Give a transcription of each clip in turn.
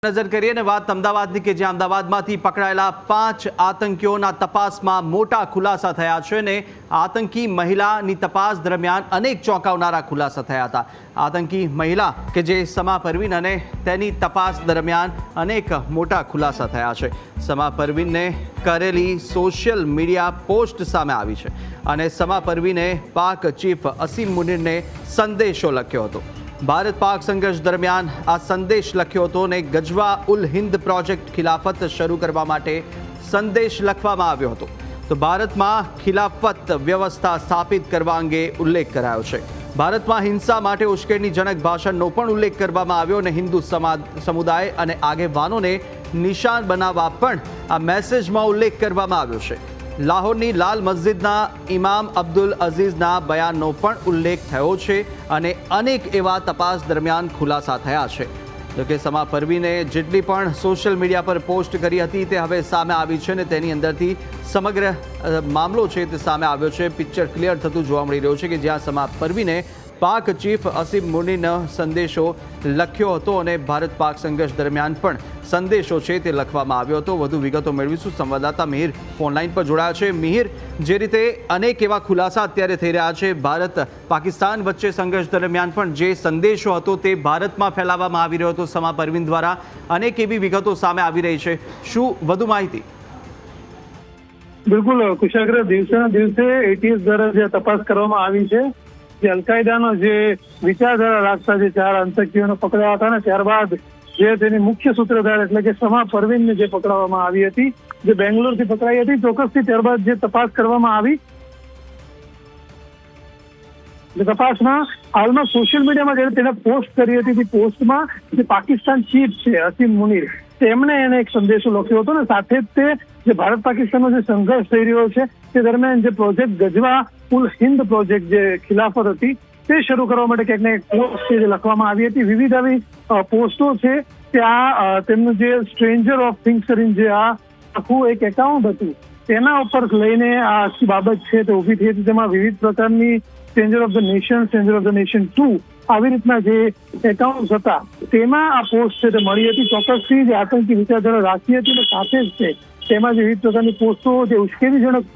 નજર કરીએ ને વાત અમદાવાદની કે જ્યાં અમદાવાદમાંથી પકડાયેલા 5 આતંકીઓના તપાસમાં મોટા ખુલાસા થયા છે ને આતંકી મહિલાની તપાસ દરમિયાન અનેક ચોંકાવનારા ખુલાસા થયા હતા। આતંકી મહિલા કે જે સમા પરવીન અને તેની તપાસ દરમિયાન અનેક મોટા ખુલાસા થયા છે। સમા પરવીનને કરેલી સોશિયલ મીડિયા પોસ્ટ સામે આવી છે અને સમા પરવીને પાક ચીફ અસીમ મુનીરને સંદેશો લખ્યો હતો। भारत पाक संघर्ष दरमियान आ संदेश लख्यो હતો ने गजवा उल हिंद प्रोजेक्ट खिलाफत शुरू करवा माटे संदेश लखवामां આવ્યો હતો। तो भारतमां खिलाफत व्यवस्था स्थापित करवा अंगे उल्लेख करायो छे। भारतमां हिंसा माटे उश्केरણીજનક ભાષણનો પણ ઉલ્લેખ કરવામાં આવ્યો અને હિન્દુ સમુદાય અને આગેવાનોને નિશાન બનાવવા પણ આ મેસેજમાં ઉલ્લેખ કરવામાં આવ્યો છે। લાહોરની લાલ મસ્જિદના ઇમામ અબ્દુલ અઝીઝના બયાનનો પણ ઉલ્લેખ થયો છે અને અનેક એવા તપાસ દરમિયાન ખુલાસા થયા છે। જો કે સમા પરવીને જેટલી પણ સોશિયલ મીડિયા પર પોસ્ટ કરી હતી તે હવે સામે આવી છે અને તેની અંદરથી સમગ્ર મામલો છે તે સામે આવ્યો છે। પિક્ચર ક્લિયર થતું જોવા મળી રહ્યું છે કે જ્યાં સમા પરવીને પાક ચીફ અસીમ મુનીરનો સંદેશો લખ્યો હતો અને ભારત પાક સંઘર્ષ દરમિયાન પણ સંદેશો છે તે લખવામાં આવ્યો હતો। વધુ વિગતો મેળવીશું। સંવાદદાતા મિહિર ઓનલાઈન પર જોડાયા છે। મિહિર, જે રીતે અનેક એવા ખુલાસા અત્યારે થઈ રહ્યા છે, ભારત પાકિસ્તાન વચ્ચે સંઘર્ષ દરમિયાન પણ જે સંદેશો હતો તે ભારતમાં ફેલાવવામાં આવી રહ્યો હતો સમા પરવીન દ્વારા, અનેક એવી વિગતો સામે આવી રહી છે, શું વધુ માહિતી? બિલકુલ કુશાગ્ર, દિવસેના દિવસે એટીએસ દ્વારા જે તપાસ કરવામાં આવી છે, જે અલકાયદાનો જે વિચારધારા રાખતા જે 4 આતંકીઓને પકડ્યા હતા ને ત્યારબાદ જે તેની મુખ્ય સૂત્રધાર એટલે કે સમા પરવીનને જે પકડવામાં આવી હતી, જે બેંગ્લોરથી પકડાઈ હતી ચોક્કસથી, ત્યારબાદ જે તપાસ કરવામાં આવી, જે તપાસમાં હાલમાં સોશિયલ મીડિયામાં જ્યારે તેણે પોસ્ટ કરી હતી, તે પોસ્ટમાં જે પાકિસ્તાન ચીફ છે અસીમ મુનીર, તેમણે એને એક સંદેશો લખ્યો હતો ને સાથે જ તે જે ભારત પાકિસ્તાનનો જે સંઘર્ષ થઈ રહ્યો છે તે દરમિયાન જે પ્રોજેક્ટ ગજવા ઉલ હિંદ પ્રોજેક્ટ જે ખિલાફત હતી તે શરૂ કરવા માટે ક્યાંક ને પોસ્ટ જે લખવામાં આવી હતી। વિવિધ આવી પોસ્ટો છે કે આ તેમનું જે સ્ટ્રેન્જર ઓફ થિંગ્સ કરીને જે આ આખું એક એકાઉન્ટ હતું તેના ઉપર લઈને આ આખી બાબત છે તે ઊભી થઈ હતી। તેમાં વિવિધ પ્રકારની stranger of the nation, stranger of the nation 2 આવી રીતના જે એકાઉન્ટ હતા તેમાં આ પોસ્ટ છે તે મળી હતી। ચોક્કસથી જે આતંકી વિચારધારા રાખી હતી અને સાથે જ છે તેમાં જે વિવિધ પ્રકારની પોસ્ટો, જે ઉશ્કેરણીજનક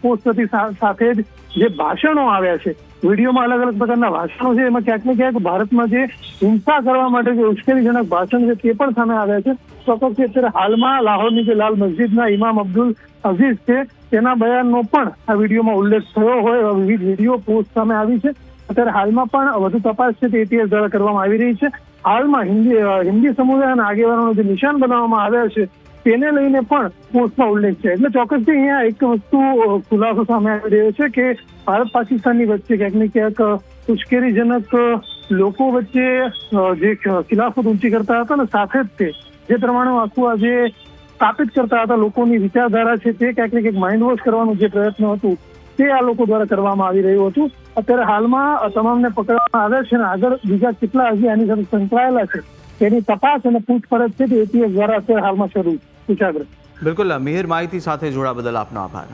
પોસ્ટ હતી, સાથે જ જે ભાષણો આવ્યા છે, વિડીયોમાં અલગ અલગ પ્રકારના ભાષણો છે, એમાં ક્યાંક ને ક્યાંક ભારતમાં જે હિંસા કરવા માટે જે ઉશ્કેરણીજનક ભાષણ છે તે પણ સામે આવ્યા છે। ચોક્કસથી અત્યારે હાલમાં લાહોરની જે લાલ મસ્જિદના ઇમામ અબ્દુલ અઝીઝ છે તેના બયાનનો પણ આ વિડીયોમાં ઉલ્લેખ થયો હોય એવા વિવિધ વિડીયો પોસ્ટ સામે આવી છે। અત્યારે હાલમાં પણ વધુ તપાસ છે તે એટીએસ દ્વારા કરવામાં આવી રહી છે। હાલમાં હિન્દી સમુદાય અને આગેવાનોનો જે નિશાન બનાવવામાં આવ્યા છે તેને લઈને પણ પોસ્ટમાં ઉલ્લેખ છે। એટલે ચોક્કસથી અહીંયા એક વસ્તુ ખુલાસો સામે આવી રહ્યો છે કે ભારત પાકિસ્તાનની વચ્ચે ક્યાંક ને ક્યાંક ઉશ્કેરણીજનક લોકો વચ્ચે જે ખિલાફત ઊંચી કરતા હતા ને સાથે જ તે જે પ્રમાણે આખું આ જે સ્થાપિત કરતા હતા લોકોની વિચારધારા છે તે ક્યાંક ને ક્યાંક માઇન્ડ વોશ કરવાનું જે પ્રયત્ન હતું તે આ લોકો દ્વારા કરવામાં આવી રહ્યું હતું। અત્યારે હાલમાં તમામને પકડવામાં આવ્યા છે અને આગળ બીજા કેટલા હજી આની સાથે સંકળાયેલા છે તેની તપાસ અને પૂછપરછ છે તે એટીએસ દ્વારા અત્યારે હાલમાં શરૂ। કુશાગ્ર, બિલકુલ મિહિર, માહિતી સાથે જોડા બદલ આપનો આભાર।